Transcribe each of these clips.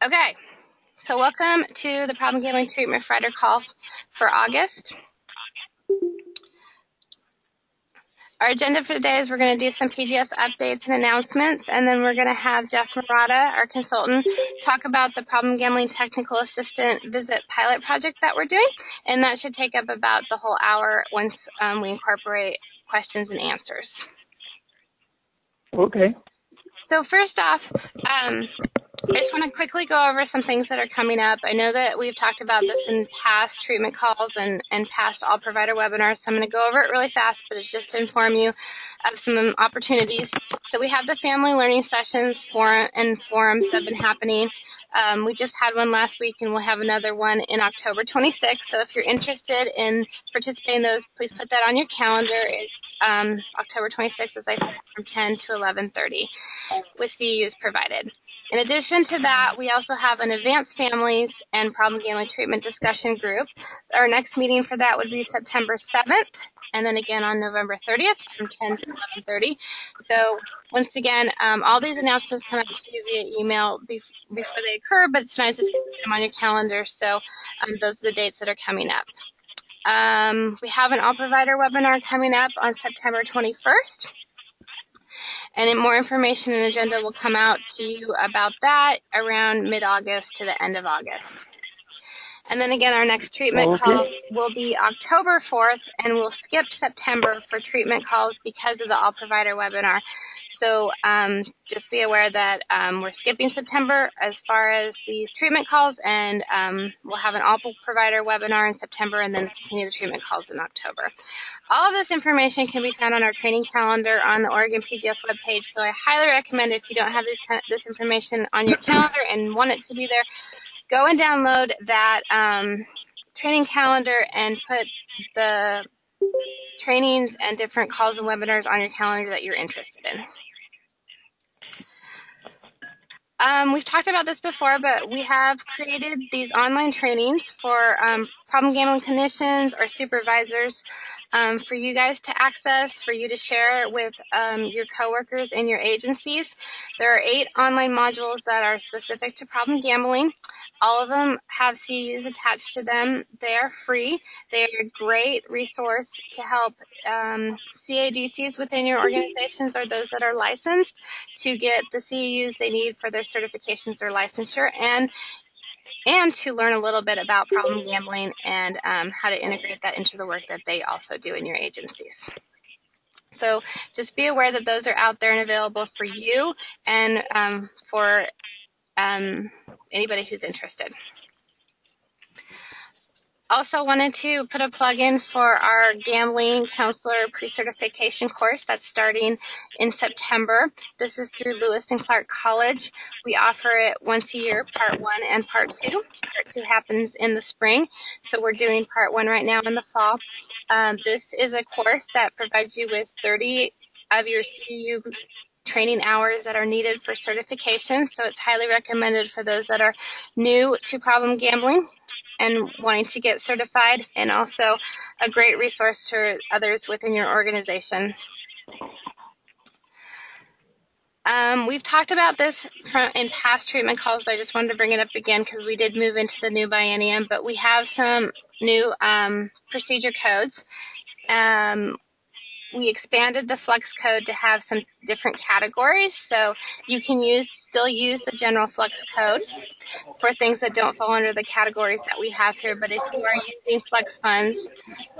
Okay, so welcome to the Problem Gambling Treatment Friday call for August. Our agenda for today is we're going to do some PGS updates and announcements, and then we're going to have Jeff Murata, our consultant, talk about the Problem Gambling Technical Assistant Visit Pilot Project that we're doing, and that should take up about the whole hour once we incorporate questions and answers. Okay. So first off, I just want to quickly go over some things that are coming up. I know that we've talked about this in past treatment calls and past all provider webinars, so I'm going to go over it really fast, but it's just to inform you of some opportunities. So we have the family learning sessions and forums that have been happening. We just had one last week, and we'll have another one in October 26th. So if you're interested in participating in those, please put that on your calendar. It's October 26th, as I said, from 10 to 11:30 with CEUs provided. In addition to that, we also have an advanced families and problem gambling treatment discussion group. Our next meeting for that would be September 7th, and then again on November 30th from 10 to 11:30. So once again, all these announcements come out to you via email before they occur, but it's nice to put them on your calendar, so those are the dates that are coming up. We have an all-provider webinar coming up on September 21st. And more information and agenda will come out to you about that around mid-August to the end of August. And then again, our next treatment call will be October 4th, and we'll skip September for treatment calls because of the all-provider webinar. So just be aware that we're skipping September as far as these treatment calls, and we'll have an all-provider webinar in September and then continue the treatment calls in October. All of this information can be found on our training calendar on the Oregon PGS webpage, so I highly recommend if you don't have this information on your calendar and want it to be there, go and download that training calendar and put the trainings and different calls and webinars on your calendar that you're interested in. We've talked about this before, but we have created these online trainings for problem gambling clinicians or supervisors for you guys to access, for you to share with your coworkers in your agencies. There are 8 online modules that are specific to problem gambling. All of them have CEUs attached to them. They are free. They are a great resource to help CADCs within your organizations or those that are licensed to get the CEUs they need for their certifications or licensure, and to learn a little bit about problem gambling and how to integrate that into the work that they also do in your agencies. So just be aware that those are out there and available for you and for anybody who's interested. Also wanted to put a plug in for our gambling counselor pre-certification course that's starting in September. This is through Lewis and Clark College. We offer it once a year, part 1 and part 2. Part 2 happens in the spring, so we're doing part 1 right now in the fall. This is a course that provides you with 30 of your CEU training hours that are needed for certification, so it's highly recommended for those that are new to problem gambling and wanting to get certified, and also a great resource to others within your organization. We've talked about this in past treatment calls, but I just wanted to bring it up again because we did move into the new biennium, but we have some new procedure codes. We expanded the Flex code to have some different categories, so you can still use the general Flex code for things that don't fall under the categories that we have here. But if you are using Flex funds,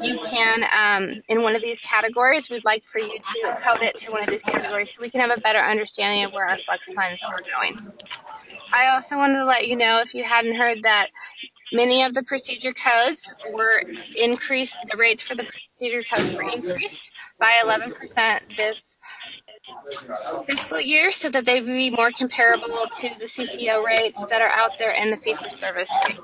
you can, in one of these categories, we'd like for you to code it to one of these categories so we can have a better understanding of where our Flex funds are going. I also wanted to let you know, if you hadn't heard, that many of the procedure codes were increased, the rates for the procedure codes were increased by 11% this fiscal year so that they would be more comparable to the CCO rates that are out there and the fee-for-service rate.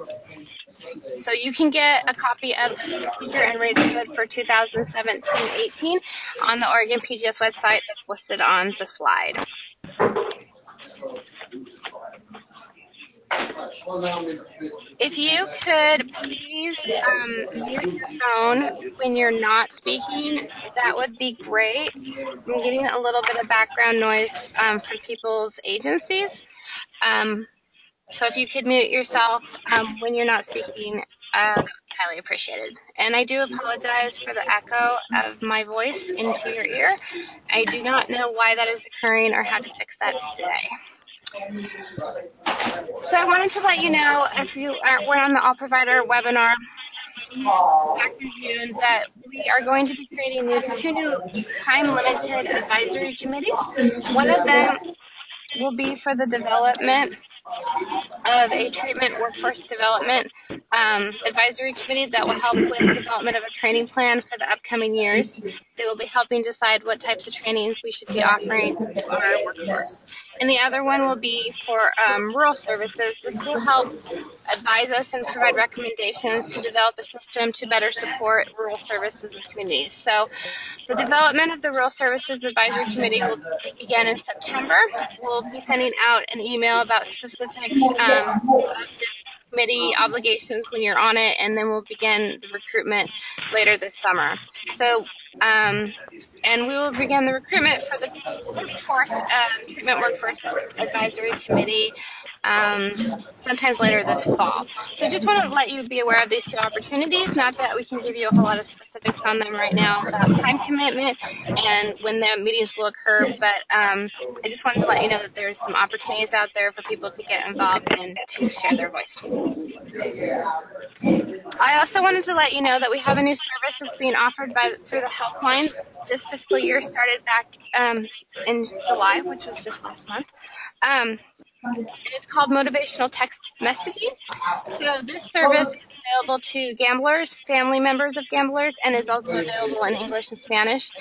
So you can get a copy of the procedure and rates code for 2017-18 on the Oregon PGS website that's listed on the slide. If you could please mute your phone when you're not speaking, that would be great. I'm getting a little bit of background noise from people's agencies. So if you could mute yourself when you're not speaking, highly appreciated. And I do apologize for the echo of my voice into your ear. I do not know why that is occurring or how to fix that today. So I wanted to let you know, if you were on the All Provider webinar back in June, that we are going to be creating two new time-limited advisory committees. One of them will be for the development of a treatment workforce development advisory committee that will help with development of a training plan for the upcoming years. They will be helping decide what types of trainings we should be offering to our workforce. And the other one will be for rural services. This will help advise us and provide recommendations to develop a system to better support rural services and communities. So the development of the Rural Services Advisory Committee will begin in September. We'll be sending out an email about specifics of the committee obligations when you're on it, and then we'll begin the recruitment later this summer. So, and we will begin the recruitment for the 34th Treatment Workforce Advisory Committee sometimes later this fall. So I just want to let you be aware of these two opportunities. Not that we can give you a whole lot of specifics on them right now about time commitment and when the meetings will occur, but I just wanted to let you know that there's some opportunities out there for people to get involved and to share their voice. I also wanted to let you know that we have a new service that's being offered through the helpline. This fiscal year started back in July, which was just last month. It's called motivational text messaging. So this service is available to gamblers, family members of gamblers, and is also available in English and Spanish.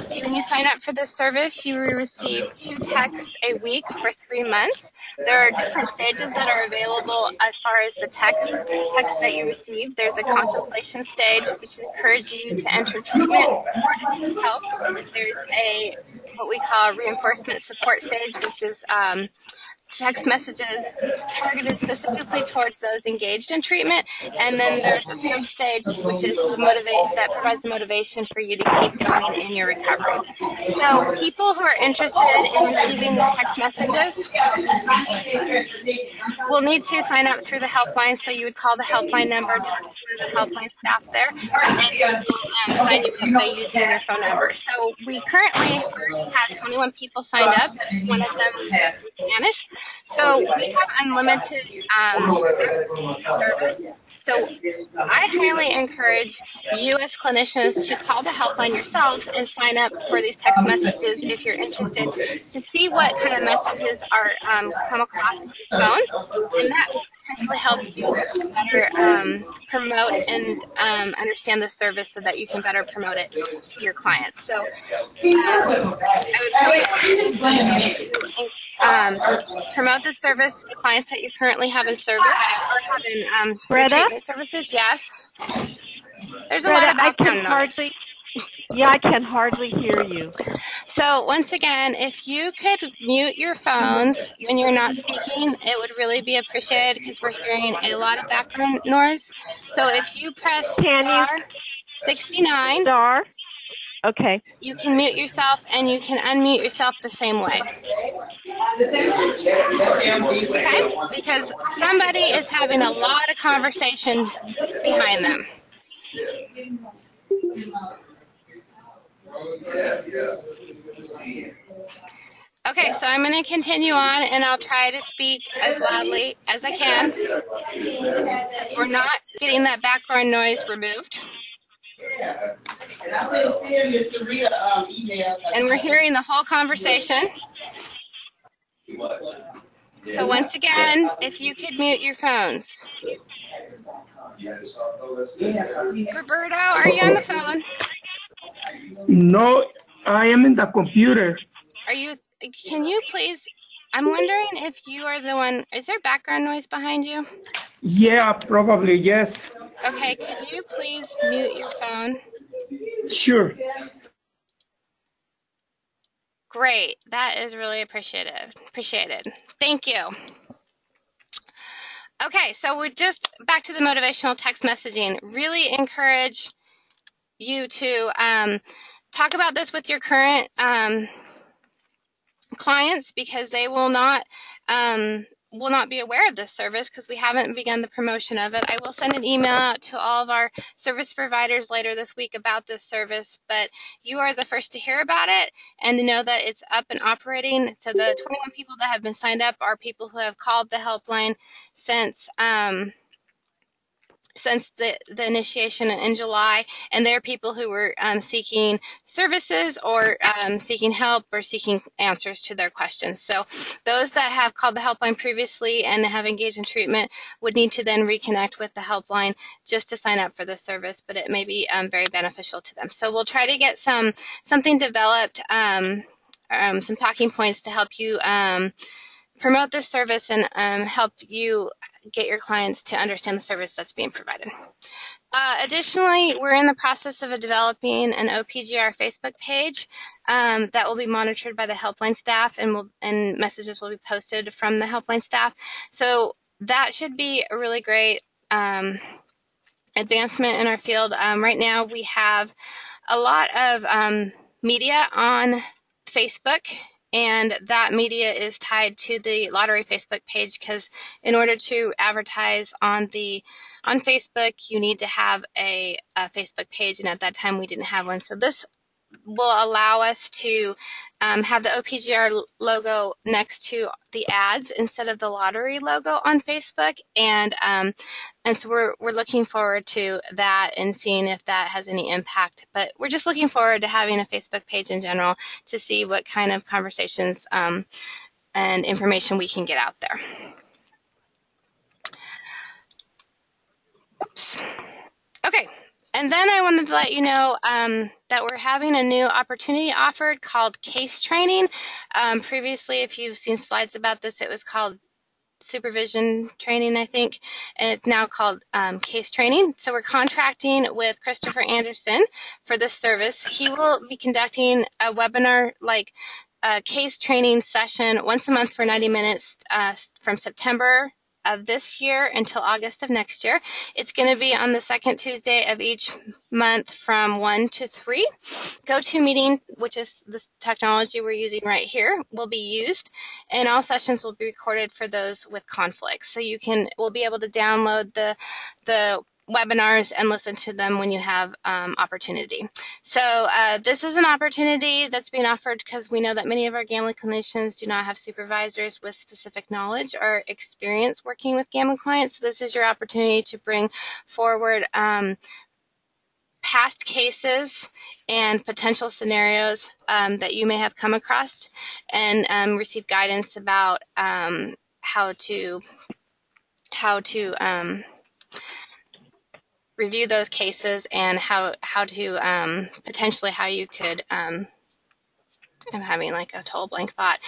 When you sign up for this service, you will receive 2 texts a week for 3 months. There are different stages that are available as far as the text that you receive. There's a contemplation stage, which encourages you to enter treatment or to seek help. There's a what we call a reinforcement support stage, which is text messages targeted specifically towards those engaged in treatment, and then there's a third stage, which is that provides the motivation for you to keep going in your recovery. So people who are interested in receiving these text messages will need to sign up through the helpline. So you would call the helpline number, talk to the helpline staff there, and they'll sign you up by using your phone number. So we currently have 21 people signed up. One of them is Spanish. So we have unlimited service. So I highly encourage you as clinicians to call the helpline yourselves and sign up for these text messages if you're interested, to see what kind of messages are come across your phone, and that will potentially help you better promote and understand the service so that you can better promote it to your clients. So I would really promote the service to the clients that you currently have in service or have in treatment services. Yes. There's a lot of background noise. Yeah, I can hardly hear you. So once again, if you could mute your phones when you're not speaking, it would really be appreciated because we're hearing a lot of background noise. So if you press star 69, okay, you can mute yourself and you can unmute yourself the same way. Okay? Because somebody is having a lot of conversation behind them. Okay, so I'm going to continue on, and I'll try to speak as loudly as I can, because we're not getting that background noise removed. And we're hearing the whole conversation. So once again, if you could mute your phones. Roberto, are you on the phone? No, I am in the computer. Can you please, I'm wondering if you are the one, is there background noise behind you? Yeah, probably, yes. Okay, could you please mute your phone? Sure. Great, that is really appreciated. Thank you. Okay, so we're just back to the motivational text messaging. Really encourage you to talk about this with your current clients, because they will not will not be aware of this service because we haven't begun the promotion of it. I will send an email out to all of our service providers later this week about this service, but you are the first to hear about it and to know that it's up and operating. So the 21 people that have been signed up are people who have called the helpline since the initiation in July, and they're people who were seeking services or seeking help or seeking answers to their questions. So those that have called the helpline previously and have engaged in treatment would need to then reconnect with the helpline just to sign up for the service, but it may be very beneficial to them. So we'll try to get something developed, some talking points to help you promote this service and help you get your clients to understand the service that's being provided. Additionally, we're in the process of developing an OPGR Facebook page that will be monitored by the helpline staff, and messages will be posted from the helpline staff. So that should be a really great advancement in our field. Right now, we have a lot of media on Facebook, and that media is tied to the lottery Facebook page because in order to advertise on Facebook, you need to have a Facebook page, and at that time we didn't have one. So this will allow us to have the OPGR logo next to the ads instead of the lottery logo on Facebook, and so we're looking forward to that and seeing if that has any impact. But we're just looking forward to having a Facebook page in general to see what kind of conversations and information we can get out there. Oops. Okay. And then I wanted to let you know that we're having a new opportunity offered called case training. Previously, if you've seen slides about this, it was called supervision training, I think, and it's now called case training. So we're contracting with Christopher Anderson for this service. He will be conducting a webinar like a case training session once a month for 90 minutes from September of this year until August of next year. It's going to be on the second Tuesday of each month from 1 to 3. GoToMeeting, which is the technology we're using right here, will be used, and all sessions will be recorded for those with conflicts. So we'll be able to download the webinars and listen to them when you have opportunity. So this is an opportunity that's being offered because we know that many of our gambling clinicians do not have supervisors with specific knowledge or experience working with gambling clients. So this is your opportunity to bring forward past cases and potential scenarios that you may have come across, and receive guidance about how to review those cases and how to potentially how you could I'm having like a total blank thought,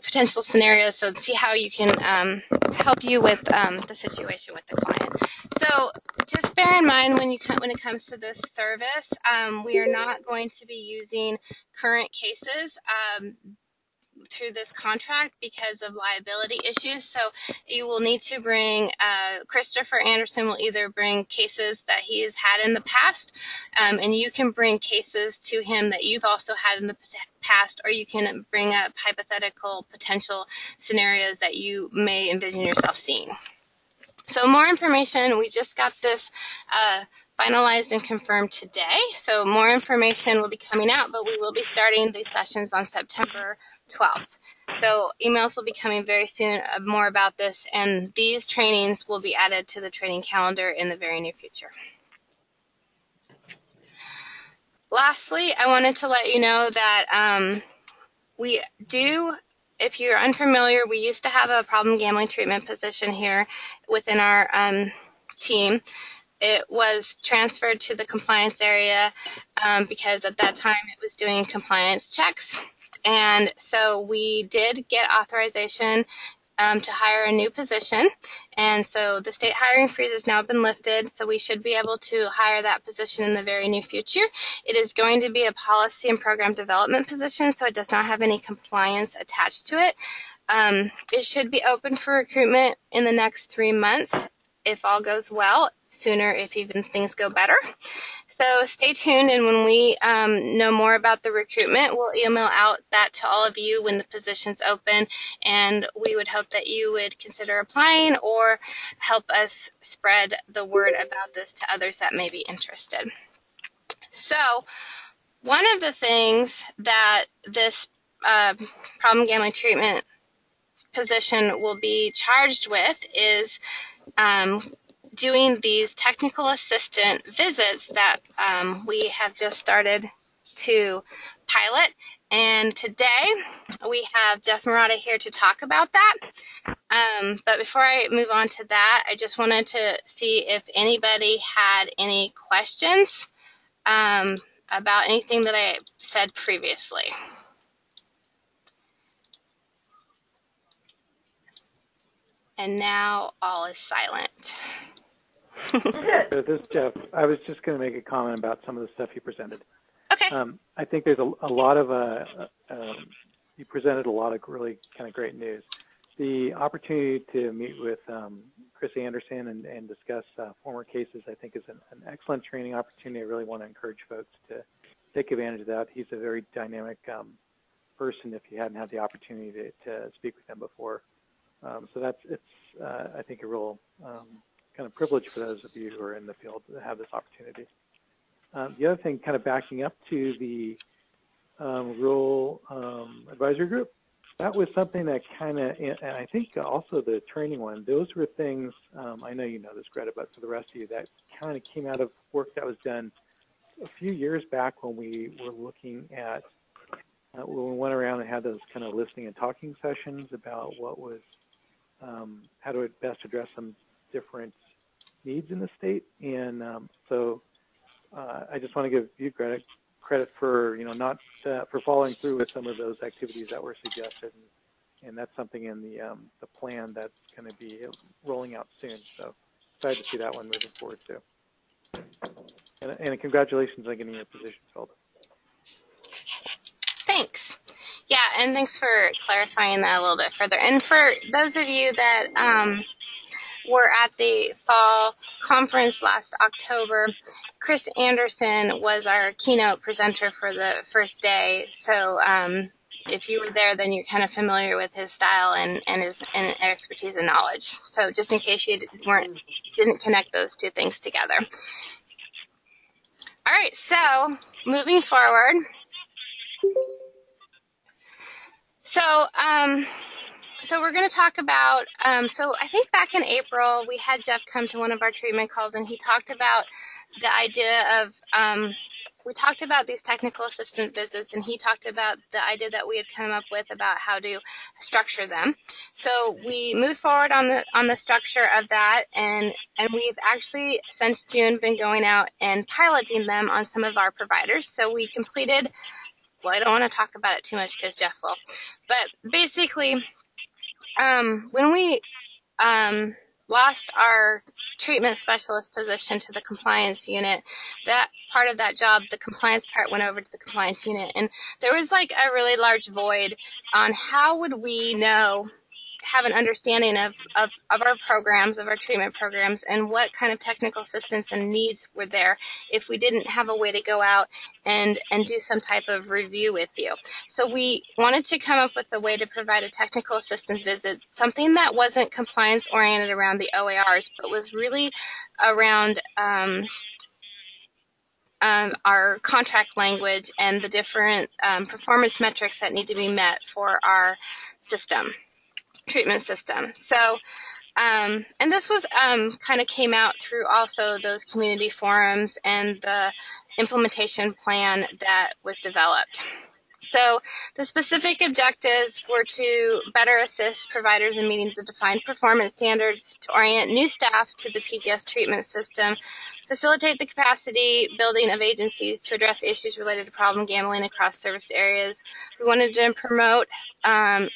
potential scenarios, so see how you can help you with the situation with the client. So just bear in mind when it comes to this service, we are not going to be using current cases through this contract because of liability issues. So you will need to bring, Christopher Anderson will either bring cases that he has had in the past, and you can bring cases to him that you've also had in the past, or you can bring up hypothetical potential scenarios that you may envision yourself seeing. So more information, we just got this finalized and confirmed today, so more information will be coming out, but we will be starting these sessions on September 12th. So emails will be coming very soon more about this, and these trainings will be added to the training calendar in the very near future. Lastly, I wanted to let you know that we do, if you're unfamiliar, we used to have a problem gambling treatment position here within our team. It was transferred to the compliance area because at that time it was doing compliance checks. And so we did get authorization to hire a new position. And so the state hiring freeze has now been lifted, so we should be able to hire that position in the very near future. It is going to be a policy and program development position, so it does not have any compliance attached to it. It should be open for recruitment in the next 3 months. if all goes well, sooner if even things go better. So stay tuned, and when we know more about the recruitment, we'll email out that to all of you when the position's open, and we would hope that you would consider applying or help us spread the word about this to others that may be interested. So one of the things that this problem gambling treatment position will be charged with is doing these technical assistant visits that we have just started to pilot. And today we have Jeff Murata here to talk about that. But before I move on to that, I just wanted to see if anybody had any questions about anything that I said previously. And now all is silent. So this is Jeff. I was just going to make a comment about some of the stuff you presented. Okay. I think there's a lot of, you presented a lot of really kind of great news. The opportunity to meet with Chris Anderson and discuss former cases, I think, is an excellent training opportunity. I really want to encourage folks to take advantage of that. He's a very dynamic person if you hadn't had the opportunity to speak with him before. So it's I think, a real kind of privilege for those of you who are in the field to have this opportunity. The other thing, kind of backing up to the rural advisory group, that was something that kind of, and I think also the training one, those were things, I know you know this, Greta, but for the rest of you, that kind of came out of work that was done a few years back when we were looking at, when we went around and had those kind of listening and talking sessions about what was, how to best address some different needs in the state. And so I just want to give you credit for, not for following through with some of those activities that were suggested. And that's something in the plan that's going to be rolling out soon. So excited to see that one moving forward too. And congratulations on getting your position filled. Thanks. Yeah, and thanks for clarifying that a little bit further. And for those of you that were at the fall conference last October, Chris Anderson was our keynote presenter for the first day. So if you were there, then you're kind of familiar with his style and his expertise and knowledge. So just in case you didn't connect those two things together. All right, so moving forward. So we're going to talk about, so I think back in April, we had Jeff come to one of our treatment calls, and he talked about the idea of, we talked about these technical assistant visits, and he talked about the idea that we had come up with about how to structure them. So we moved forward on the structure of that, and we've actually since June been going out and piloting them on some of our providers. So we completed, well, I don't want to talk about it too much because Jeff will, but basically, when we lost our treatment specialist position to the compliance unit, that part of that job, the compliance part, went over to the compliance unit, and there was like a really large void on how would we have an understanding of our programs, of our treatment programs, and what kind of technical assistance and needs were there if we didn't have a way to go out and do some type of review with you. So we wanted to come up with a way to provide a technical assistance visit, something that wasn't compliance oriented around the OARs, but was really around our contract language and the different performance metrics that need to be met for our treatment system. So, and this was kind of came out through also those community forums and the implementation plan that was developed. So the specific objectives were to better assist providers in meeting the defined performance standards, to orient new staff to the PGS treatment system, facilitate the capacity building of agencies to address issues related to problem gambling across service areas. We wanted to promote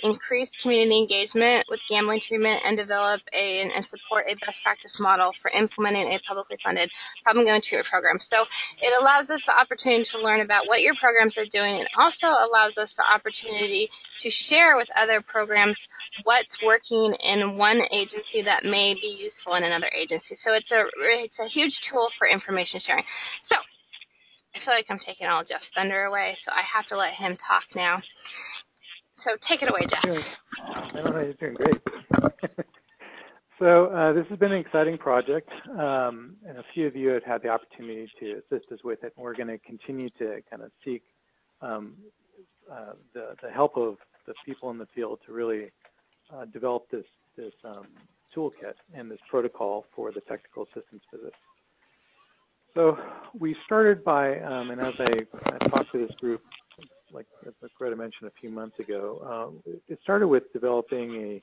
increase community engagement with gambling treatment, and develop and support a best practice model for implementing a publicly funded problem gambling treatment program. So it allows us the opportunity to learn about what your programs are doing, and also allows us the opportunity to share with other programs what's working in one agency that may be useful in another agency. So it's a huge tool for information sharing. So I feel like I'm taking all Jeff's thunder away, so I have to let him talk now. So take it away, Jeff. I don't know, you're doing great. So this has been an exciting project, and a few of you have had the opportunity to assist us with it. And we're going to continue to kind of seek the help of the people in the field to really develop this toolkit and this protocol for the technical assistance visits. So we started by, and as I talked to this group, like Greta mentioned a few months ago, it started with developing a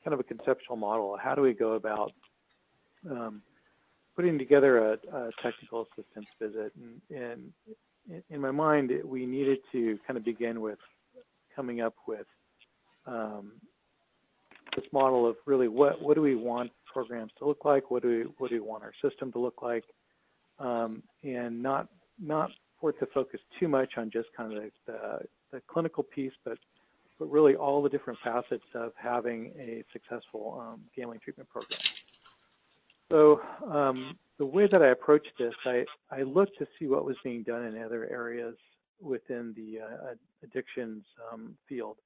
kind of a conceptual model. How do we go about putting together a technical assistance visit? And in my mind, we needed to kind of begin with coming up with this model of really what do we want programs to look like? What do we want our system to look like? And not for it to focus too much on just kind of the clinical piece, but really all the different facets of having a successful gambling treatment program. So the way that I approached this, I looked to see what was being done in other areas within the addictions field.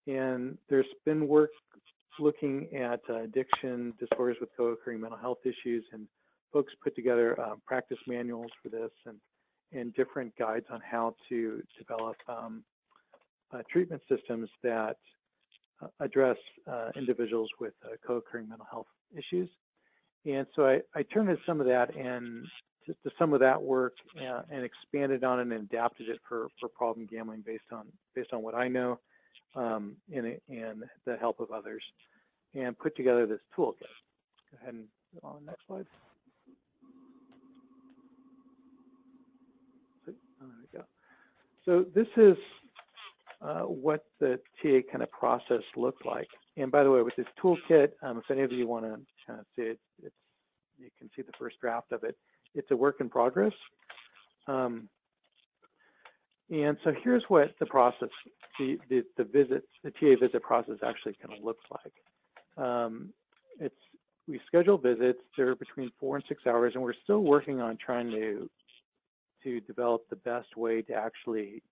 And there's been work looking at addiction disorders with co-occurring mental health issues, and folks put together practice manuals for this and different guides on how to develop treatment systems that address individuals with co-occurring mental health issues. And so I turned to some of that and to some of that work and expanded on it and adapted it for problem gambling based on what I know and the help of others, and put together this toolkit. Go ahead and go on the next slide. There we go. So this is what the TA kind of process looked like. And by the way, with this toolkit, if any of you want to kind of see it, you can see the first draft of it. It's a work in progress. And so here's what the process, the TA visit process actually kind of looks like. We schedule visits. They're between 4 and 6 hours, and we're still working on trying to develop the best way to actually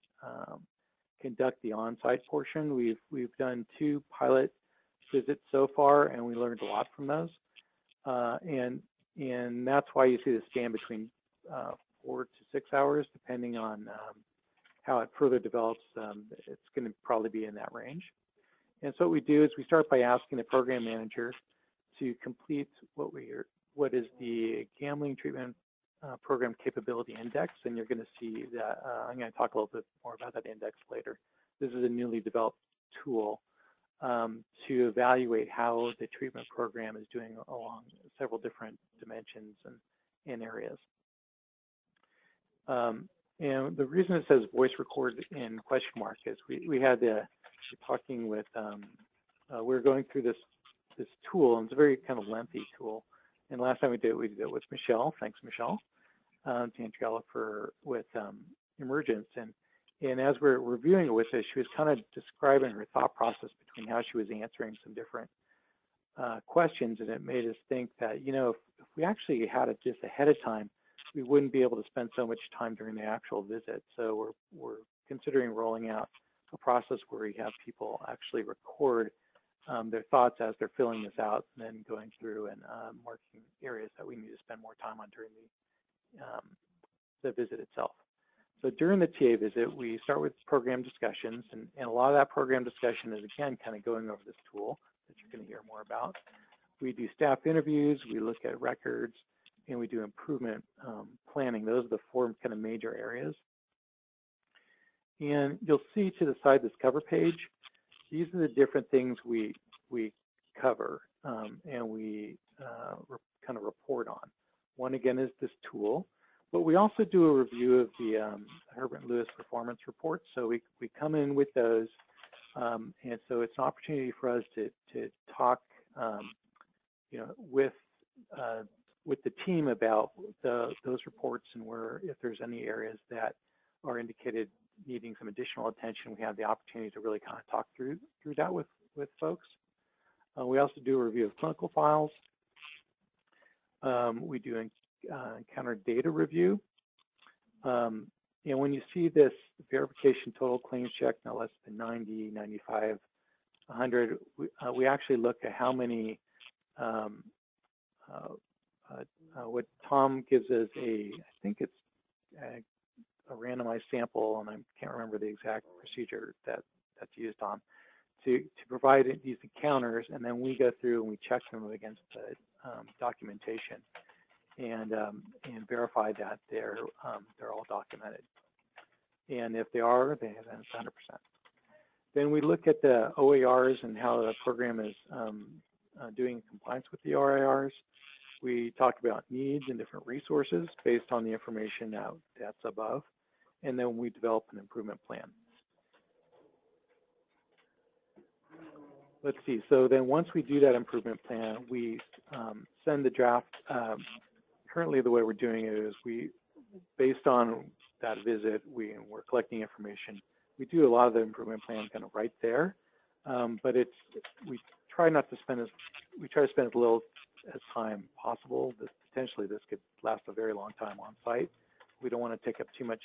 conduct the on-site portion. We've done 2 pilot visits so far, and we learned a lot from those. And that's why you see the span between 4 to 6 hours, depending on how it further develops. It's going to probably be in that range. And so what we do is we start by asking the program manager to complete what is the gambling treatment program capability index, and you're going to see that. I'm going to talk a little bit more about that index later. This is a newly developed tool to evaluate how the treatment program is doing along several different dimensions and areas. And the reason it says voice record in question mark is we had talking with, we're going through this tool, and it's a very kind of lengthy tool. And last time we did it with Michelle. Thanks, Michelle, Tantriella with Emergence. And as we're reviewing it with her, she was kind of describing her thought process between how she was answering some different questions, and it made us think that, you know, if we actually had it just ahead of time, we wouldn't be able to spend so much time during the actual visit. So we're considering rolling out a process where we have people actually record their thoughts as they're filling this out, and then going through and marking areas that we need to spend more time on during the visit itself. So during the TA visit, we start with program discussions, and a lot of that program discussion is, again, kind of going over this tool that you're going to hear more about. We do staff interviews, we look at records, and we do improvement planning. Those are the 4 kind of major areas. And you'll see to the side of this cover page, these are the different things we cover and we kind of report on. One, again, is this tool, but we also do a review of the Herbert Lewis performance report. So we come in with those, And so it's an opportunity for us to talk, with the team about those reports and where, if there's any areas that are indicated needing some additional attention, we have the opportunity to really kind of talk through that with folks. We also do a review of clinical files. We do encounter data review. And when you see this verification total claims check, no less than 90, 95, 100, we actually look at how many, what Tom gives us I think it's a randomized sample, and I can't remember the exact procedure that's used on, to provide these encounters, and then we go through and we check them against the documentation and verify that they're all documented. And if they are, then it's 100%. Then we look at the OARs and how the program is doing in compliance with the OARs. We talk about needs and different resources based on the information that's above, and then we develop an improvement plan. Let's see, so then once we do that improvement plan, we send the draft. Currently, the way we're doing it is based on that visit, we're collecting information. We do a lot of the improvement plan kind of right there, but we try to spend as little as time possible. Potentially this could last a very long time on site. We don't want to take up too much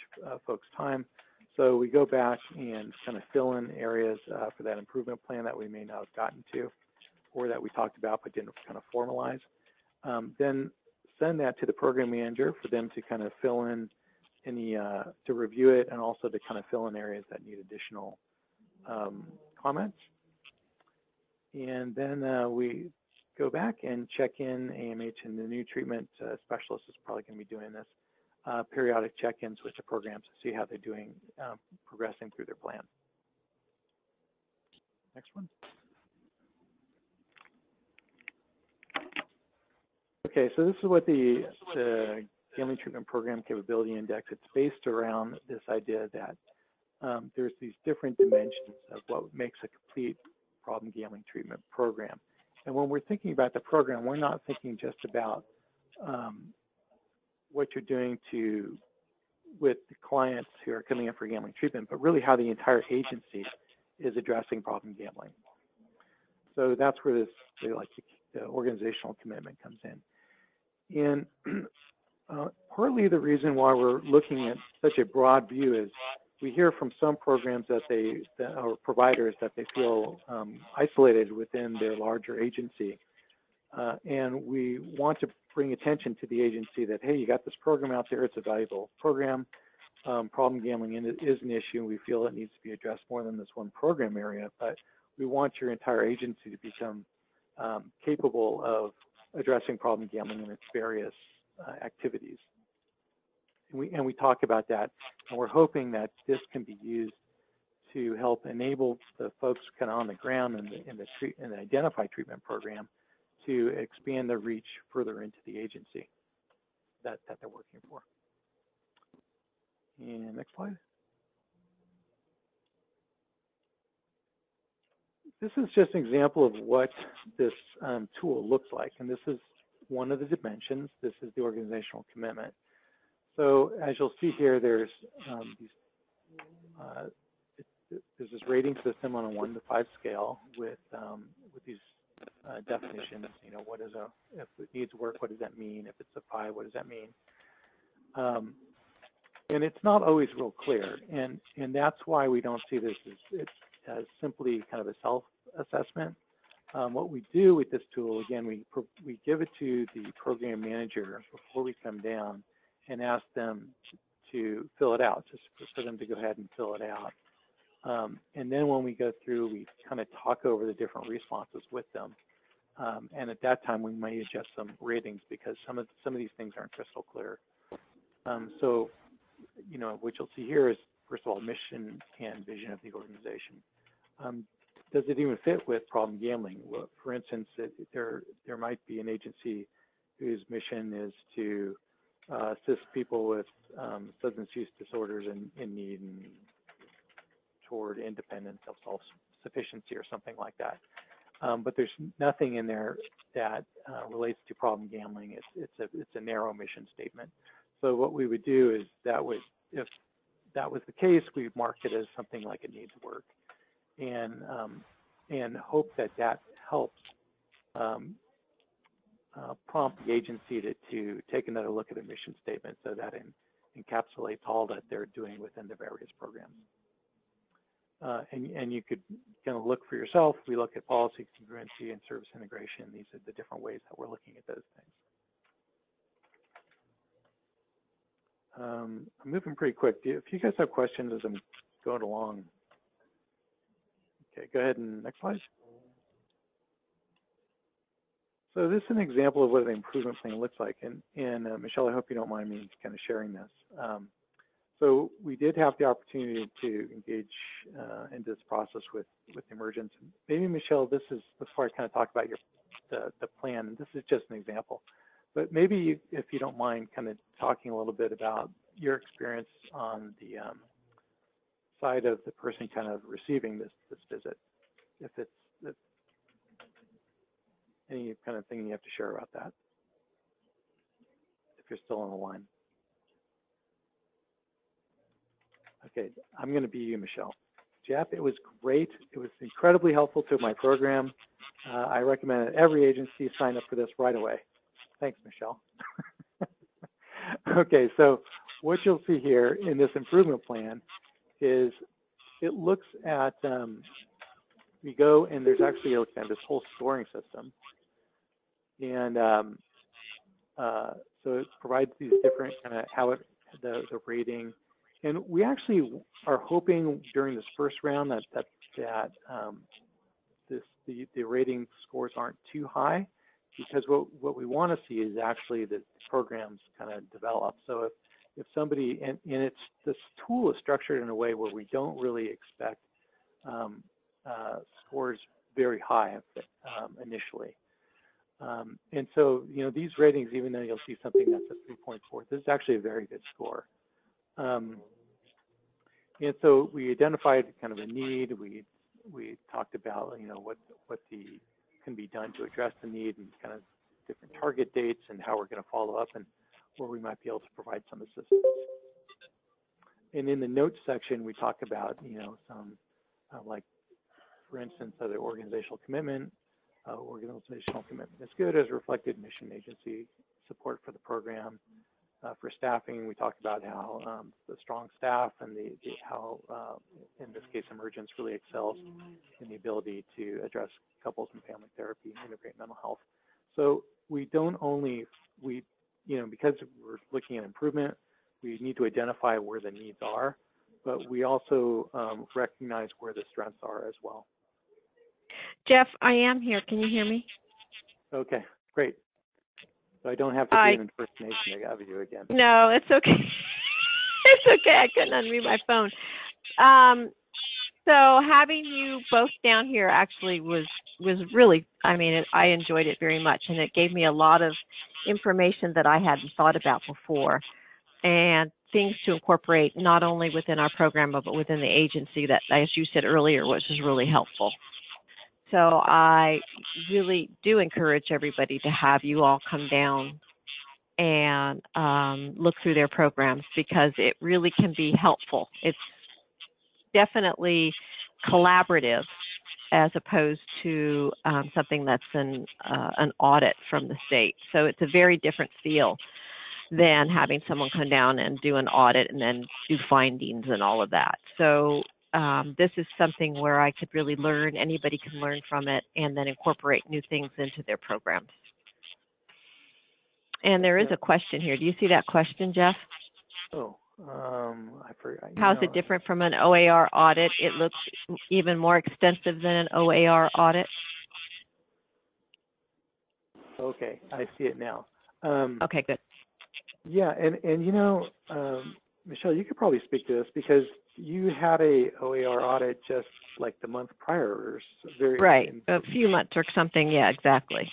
folks' time. So we go back and kind of fill in areas for that improvement plan that we may not have gotten to, or that we talked about but didn't kind of formalize. Then send that to the program manager for them to kind of fill in any, to review it, and also to kind of fill in areas that need additional comments. And then we go back and check in AMH, and the new treatment specialist is probably going to be doing this, periodic check-ins with the programs to see how they're doing, progressing through their plan. Next one. Okay, so this is what the Gambling Treatment Program Capability Index, it's based around this idea that there's these different dimensions of what makes a complete problem gambling treatment program. And when we're thinking about the program, we're not thinking just about what you're doing with the clients who are coming in for gambling treatment, but really how the entire agency is addressing problem gambling. So that's where the organizational commitment comes in. And partly the reason why we're looking at such a broad view is we hear from some programs or providers that they feel isolated within their larger agency. And we want to bring attention to the agency that, hey, you got this program out there, it's a valuable program. Problem gambling is an issue, and we feel it needs to be addressed more than this one program area, but we want your entire agency to become capable of addressing problem gambling in its various activities. And we talk about that, and we're hoping that this can be used to help enable the folks kind of on the ground in the identified treatment program to expand the reach further into the agency that they're working for. And next slide. This is just an example of what this tool looks like, and this is one of the dimensions. This is the organizational commitment. So as you'll see here, there's this rating system on a 1 to 5 scale with these definitions. You know, if it needs work, what does that mean? If it's a 5, what does that mean? And it's not always real clear, and that's why we don't see this as simply kind of a self-assessment. What we do with this tool, again, we give it to the program manager before we come down and ask them to fill it out, just for them to go ahead and fill it out. And then when we go through, we kind of talk over the different responses with them. And at that time, we may adjust some ratings because some of these things aren't crystal clear. So, you know, what you'll see here is, first of all, mission and vision of the organization. Does it even fit with problem gambling? Well, for instance, there might be an agency whose mission is to assist people with substance use disorders in need and toward independent sufficiency or something like that. But there's nothing in there that relates to problem gambling. It's a narrow mission statement. So what we would do is if that was the case, we mark it as something like it needs work, and hope that helps prompt the agency to take another look at a mission statement, so that encapsulates all that they're doing within the various programs. And you could kind of look for yourself. We look at policy congruency and service integration. These are the different ways that we're looking at those things. I'm moving pretty quick. If you guys have questions as I'm going along. Okay, go ahead and next slide. So this is an example of what an improvement plan looks like. And Michelle, I hope you don't mind me kind of sharing this. So we did have the opportunity to engage into this process with Emergence. Maybe Michelle, before I kind of talk about the plan, and this is just an example, but maybe if you don't mind kind of talking a little bit about your experience on the side of the person kind of receiving this visit, if any kind of thing you have to share about that, if you're still on the line. Okay, I'm going to be you, Michelle. Jeff, it was great. It was incredibly helpful to my program. I recommend that every agency sign up for this right away. Thanks, Michelle. Okay, so what you'll see here in this improvement plan is it looks at, we go and there's actually this whole scoring system. And so it provides these different kind of the rating. And we actually are hoping during this first round that the rating scores aren't too high, because what we want to see is actually the programs kind of develop. So if somebody, and this tool is structured in a way where we don't really expect scores very high initially. And so, these ratings, even though you'll see something that's a 3.4, this is actually a very good score. And so we identified kind of a need. We talked about, what can be done to address the need, and kind of different target dates and how we're going to follow up, and where we might be able to provide some assistance. And in the notes section, we talk about, some like, for instance, the organizational commitment. Organizational commitment is good as reflected in mission agency support for the program. For staffing, we talked about how the strong staff and how, in this case, Emergence really excels in the ability to address couples and family therapy and integrate mental health. So we don't only, because we're looking at improvement, we need to identify where the needs are, but we also recognize where the strengths are as well. Jeff, I am here. Can you hear me? Okay, great. So I don't have to do an impersonation of you again. No, it's okay. It's okay. I couldn't unmute my phone. So having you both down here actually was really, I enjoyed it very much, and it gave me a lot of information that I hadn't thought about before, and things to incorporate not only within our program, but within the agency that, as you said earlier, which is really helpful. So I really do encourage everybody to have you all come down and look through their programs, because it really can be helpful. It's definitely collaborative as opposed to something that's an audit from the state. So it's a very different feel than having someone come down and do an audit and then do findings and all of that. So this is something where I could really learn, anybody can learn from it, and then incorporate new things into their programs. And there is a question here. Do you see that question, Jeff? Oh, I forgot. How's it different from an OAR audit? It looks even more extensive than an OAR audit. Okay, I see it now. Okay, good. Yeah, and Michelle, you could probably speak to this, because you had a OAR audit just like the month prior, or right, a few months or something. Yeah, exactly.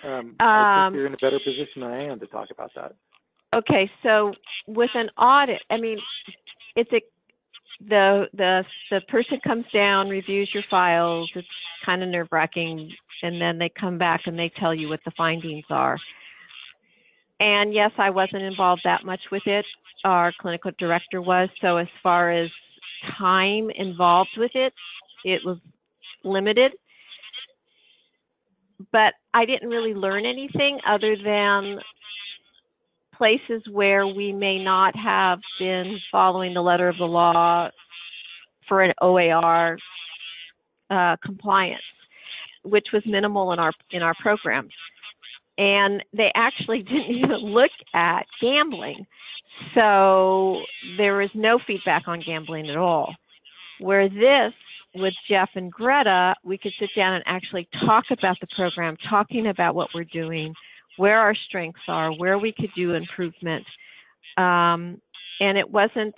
I think you're in a better position than I am to talk about that. Okay, so with an audit, the person comes down, reviews your files. It's kind of nerve-wracking, and then they come back and they tell you what the findings are. And yes, I wasn't involved that much with it. Our clinical director was. So as far as time involved with it, it was limited. But I didn't really learn anything other than places where we may not have been following the letter of the law for an OAR compliance, which was minimal in our programs. And they actually didn't even look at gambling. So there was no feedback on gambling at all. Where this, with Jeff and Greta, we could sit down and actually talk about the program, talking about what we're doing, where our strengths are, where we could do improvement. And it wasn't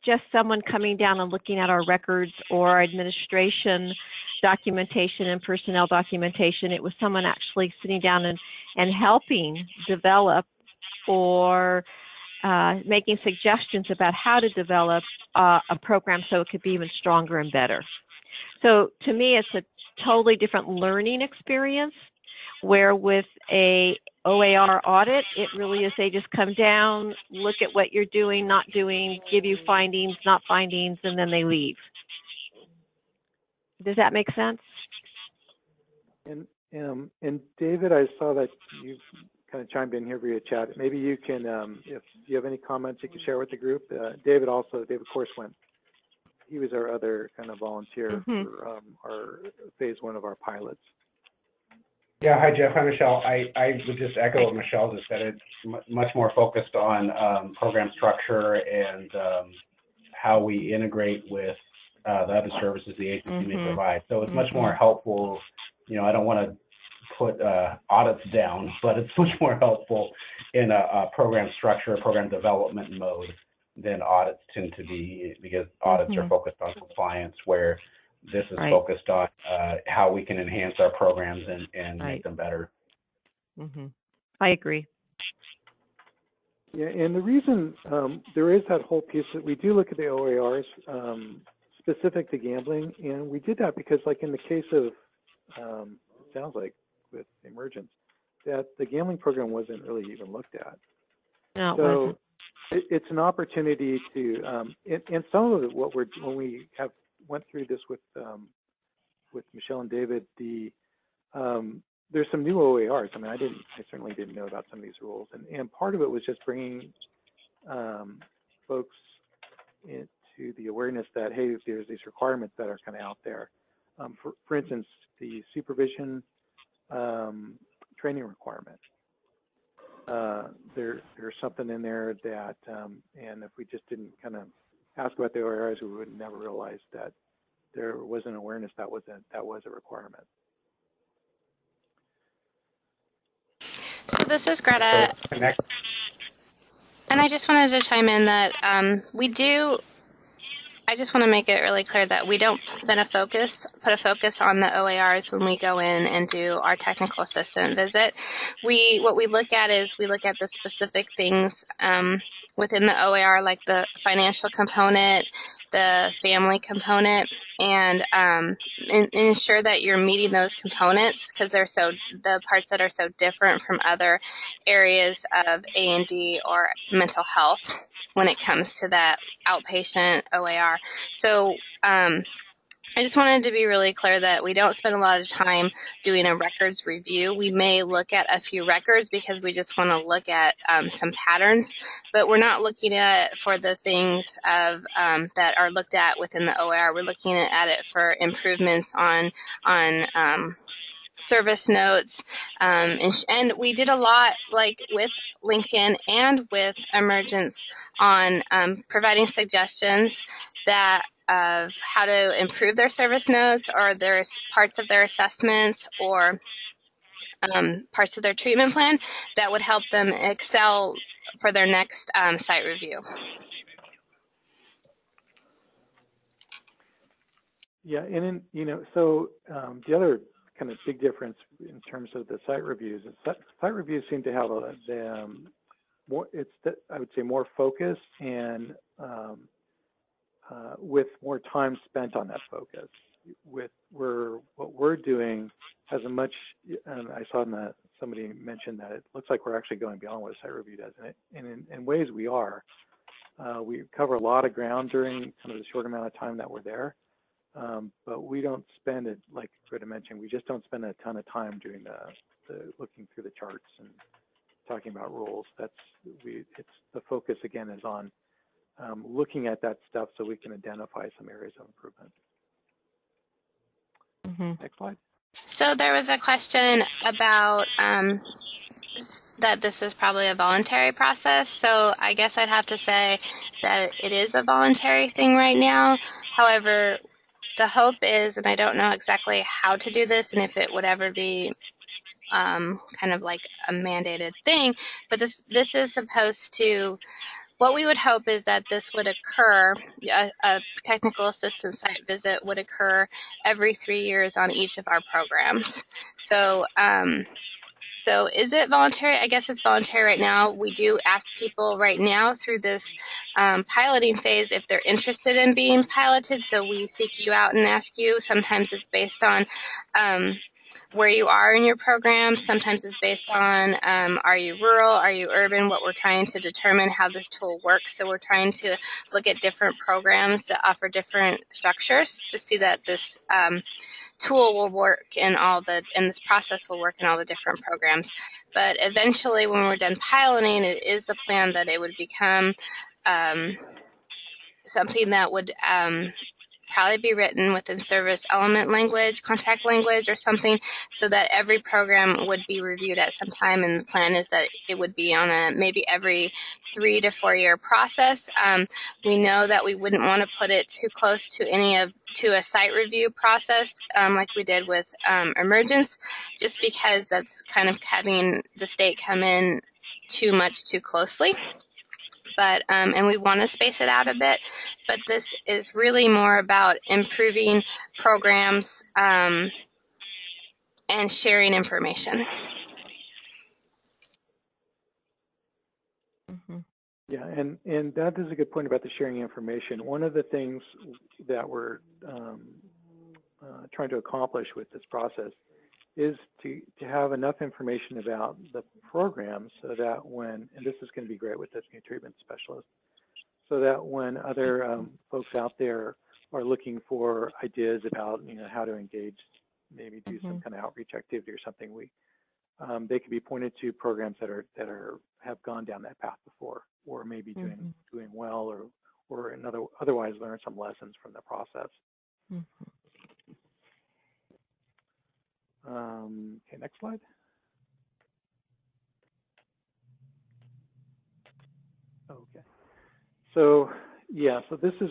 just someone coming down and looking at our records or our administration documentation and personnel documentation. It was someone actually sitting down and helping develop or making suggestions about how to develop a program so it could be even stronger and better. So to me, it's a totally different learning experience, where with a OAR audit, it really is they just come down, look at what you're doing, not doing, give you findings, not findings, and then they leave. Does that make sense? And David, I saw that you kind of chimed in here via chat. Maybe you can, if you have any comments you can share with the group. David, of course, he was our other kind of volunteer for our phase 1 of our pilots. Yeah, hi Jeff, hi Michelle. I would just echo what Michelle just said. It's much more focused on program structure and how we integrate with the other services the agency may provide. So it's much more helpful. You know, I don't want to put audits down, but it's much more helpful in a program structure, program development mode than audits tend to be, because audits are focused on compliance, where this is focused on how we can enhance our programs and make them better. I agree. Yeah, and the reason there is that whole piece that we do look at the OARs specific to gambling, and we did that because, like in the case of, it sounds like with Emergence, that the gambling program wasn't really even looked at. No, so it wasn't. It's an opportunity to, and some of it, when we went through this with Michelle and David, there's some new OARs. I mean, I certainly didn't know about some of these rules, and part of it was just bringing folks into the awareness that, hey, there's these requirements that are kind of out there. For instance, the supervision training requirement. There's something in there that, and if we just didn't kind of ask about the OARs, we would never realize that there was an awareness that was a requirement. So this is Greta, and I just wanted to chime in that I just want to make it really clear that we don't put a focus on the OARs when we go in and do our technical assistant visit. What we look at is we look at the specific things within the OAR, like the financial component, the family component, and ensure that you're meeting those components, because the parts that are so different from other areas of A&D or mental health when it comes to that outpatient OAR. So I just wanted to be really clear that we don't spend a lot of time doing a records review. We may look at a few records because we just want to look at some patterns, but we're not looking at for the things that are looked at within the OAR. We're looking at it for improvements on service notes, and we did a lot, like with Lincoln and with Emergence, on providing suggestions of how to improve their service notes, or their parts of their assessments, or parts of their treatment plan that would help them excel for their next site review. Yeah, and so the other kind of big difference in terms of the site reviews is that site reviews seem to have more, I would say, more focus and with more time spent on that focus. What we're doing has a much, and I saw somebody mentioned that it looks like we're actually going beyond what a site review does, and in ways we are. We cover a lot of ground during kind of the short amount of time that we're there, but we don't spend it, like Greta mentioned, we just don't spend a ton of time doing the looking through the charts and talking about rules. It's the focus again is on looking at that stuff so we can identify some areas of improvement. Next slide. So there was a question about that this is probably a voluntary process. So I guess I'd have to say that it is a voluntary thing right now. However, the hope is, and I don't know exactly how to do this and if it would ever be kind of like a mandated thing, but this is supposed to, what we would hope is that this would occur, a technical assistance site visit would occur every 3 years on each of our programs. So, so is it voluntary? I guess it's voluntary right now. We do ask people right now through this piloting phase if they're interested in being piloted. So we seek you out and ask you. Sometimes it's based on where you are in your program. Sometimes it's based on are you rural, are you urban, what we're trying to determine how this tool works. So we're trying to look at different programs that offer different structures to see that this tool will work and this process will work in all the different programs. But eventually when we're done piloting, it is the plan that it would become something that would probably be written within service element language, contract language, or something, so that every program would be reviewed at some time. And the plan is that it would be on a maybe every 3 to 4 year process. We know that we wouldn't want to put it too close to a site review process like we did with emergence, just because that's kind of having the state come in too closely. But and we want to space it out a bit, but this is really more about improving programs and sharing information. Yeah, and that is a good point about the sharing information. One of the things that we're trying to accomplish with this process is to have enough information about the program so that when, and this is going to be great with this new treatment specialist, so that when other folks out there are looking for ideas about how to engage, maybe do some kind of outreach activity or something, they can be pointed to programs that have gone down that path before, or maybe doing well, or otherwise learn some lessons from the process. Okay, next slide. Okay. So yeah, so this is,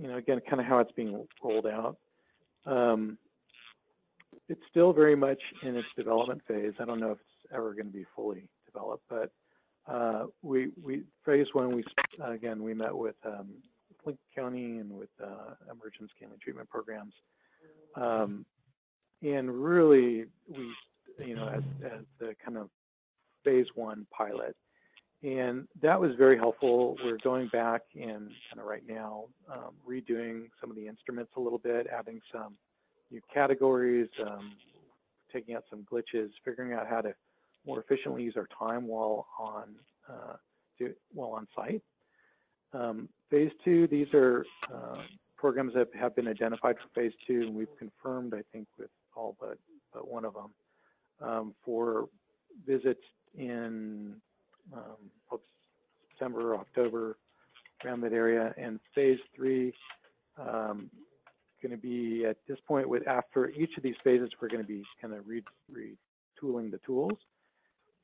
again, kind of how it's being rolled out. It's still very much in its development phase. I don't know if it's ever going to be fully developed, but phase one, we met with Lincoln County and with emergent scaling treatment programs. And really, as the kind of phase one pilot, and that was very helpful. We're going back and kind of right now redoing some of the instruments a little bit, adding some new categories, taking out some glitches, figuring out how to more efficiently use our time while on site. Phase two, these are programs that have been identified for phase two, and we've confirmed, I think, with all but one of them for visits in September, October, around that area. And phase three, going to be at this point, after each of these phases, we're going to be kind of retooling the tools.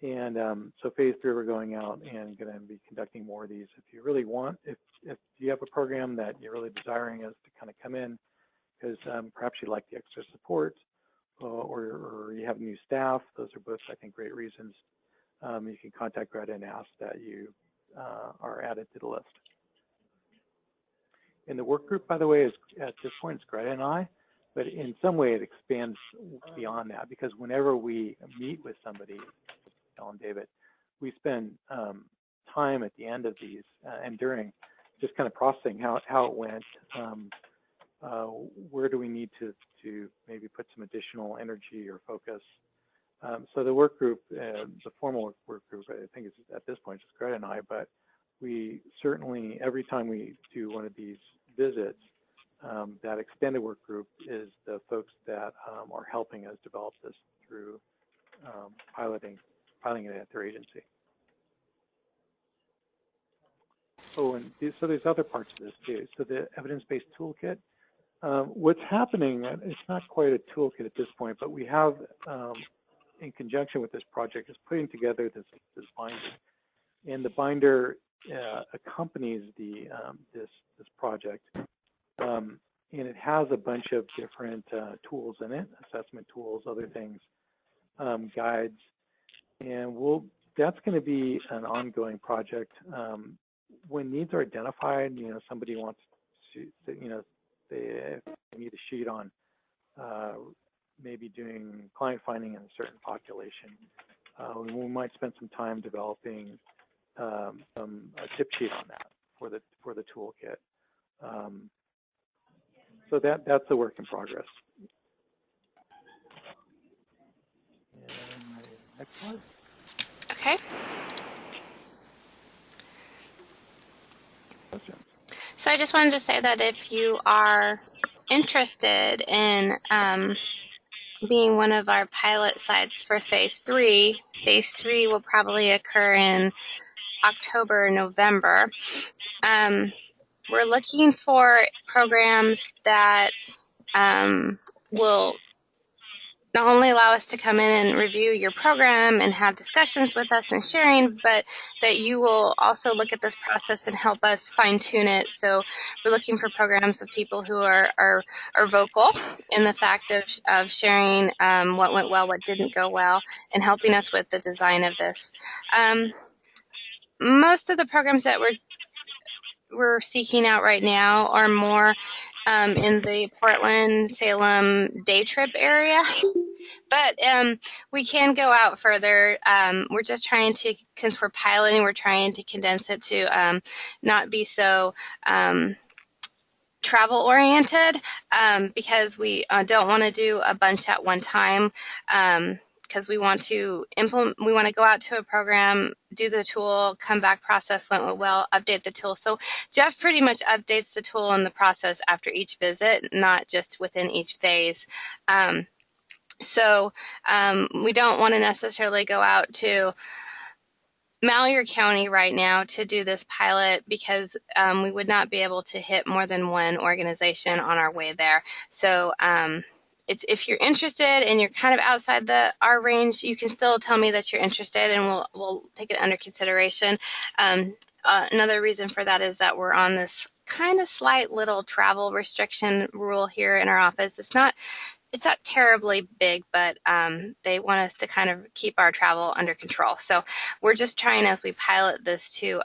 And so phase three, we're going out and going to be conducting more of these. If you really want, if you have a program that you're really desiring us to kind of come in, because perhaps you like the extra support, or you have new staff, those are both, I think, great reasons. You can contact Greta and ask that you are added to the list. And the work group, by the way, is at this point, it's Greta and I, but in some way it expands beyond that, because whenever we meet with somebody, Ellen, David, we spend time at the end of these and during just kind of processing how it went. Where do we need to maybe put some additional energy or focus? So the work group, the formal work group, I think is at this point just Greta and I, but we certainly, every time we do one of these visits, that extended work group is the folks that are helping us develop this through piloting it at their agency. Oh, and so there's other parts of this too. So the evidence-based toolkit, what's happening, it's not quite a toolkit at this point, but we have, in conjunction with this project, is putting together this binder. And the binder accompanies this project. And it has a bunch of different tools in it, assessment tools, other things, guides. And that's going to be an ongoing project. When needs are identified, somebody wants to, they need a sheet on maybe doing client finding in a certain population. We might spend some time developing a tip sheet on that for the toolkit. So that's a work in progress. And next slide. Okay. Questions? So I just wanted to say that if you are interested in being one of our pilot sites for phase 3 will probably occur in October, November. We're looking for programs that will not only allow us to come in and review your program and have discussions with us and sharing, but that you will also look at this process and help us fine-tune it. So we're looking for programs of people who are vocal in the fact of sharing what went well, what didn't go well, and helping us with the design of this. Most of the programs that we're seeking out right now are more in the Portland, Salem day trip area. But we can go out further. We're just trying to, since we're piloting, we're trying to condense it to not be so travel oriented because we don't want to do a bunch at one time. Because we want to go out to a program, do the tool, come back, process went well, update the tool. So Jeff pretty much updates the tool and the process after each visit, not just within each phase. So we don't want to necessarily go out to Malheur County right now to do this pilot because we would not be able to hit more than one organization on our way there. So if you're interested and you're kind of outside our range, you can still tell me that you're interested and we'll take it under consideration. Another reason for that is that we're on this kind of slight little travel restriction rule here in our office. It's not terribly big, but they want us to kind of keep our travel under control. So we're just trying, as we pilot this, to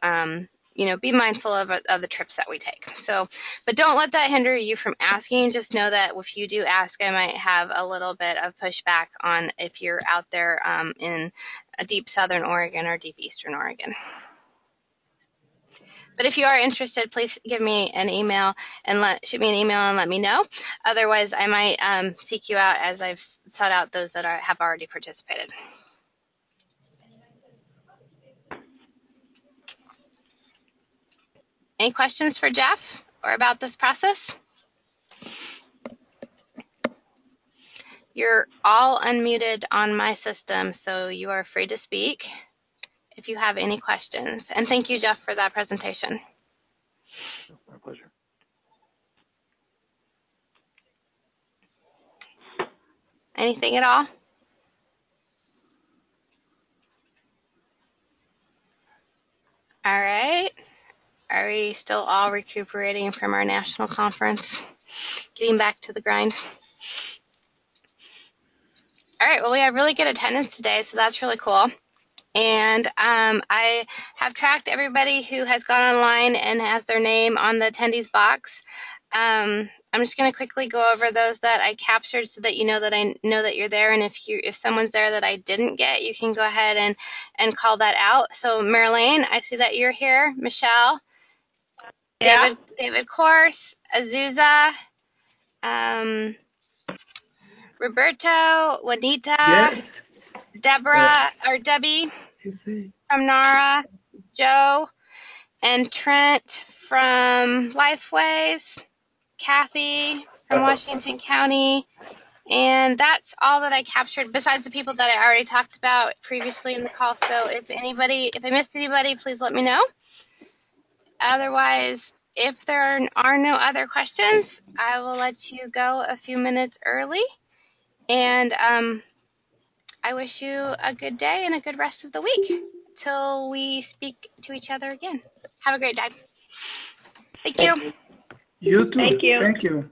be mindful of the trips that we take. So, but don't let that hinder you from asking. Just know that if you do ask, I might have a little bit of pushback on if you're out there in a deep southern Oregon or deep eastern Oregon. But if you are interested, please give me an email and shoot me an email and let me know. Otherwise, I might seek you out as I've sought out those that have already participated. Any questions for Jeff or about this process? You're all unmuted on my system, so you are free to speak if you have any questions. And thank you, Jeff, for that presentation. My pleasure. Anything at all? All right. Are we still all recuperating from our national conference? Getting back to the grind? All right, well, we have really good attendance today, so that's really cool. And I have tracked everybody who has gone online and has their name on the attendees box. I'm just going to quickly go over those that I captured so that you know that I know that you're there. And if someone's there that I didn't get, you can go ahead and call that out. So Marilyn, I see that you're here. Michelle, David Course, Azusa, um, Roberto, Juanita, Yes. Deborah, or Debbie from NARA, Joe, and Trent from Lifeways, Kathy from Washington County, and that's all that I captured besides the people that I already talked about previously in the call. So if I missed anybody, please let me know. Otherwise, if there are no other questions, I will let you go a few minutes early. And I wish you a good day and a good rest of the week till we speak to each other again. Have a great day. Thank you. You too. Thank you. Thank you.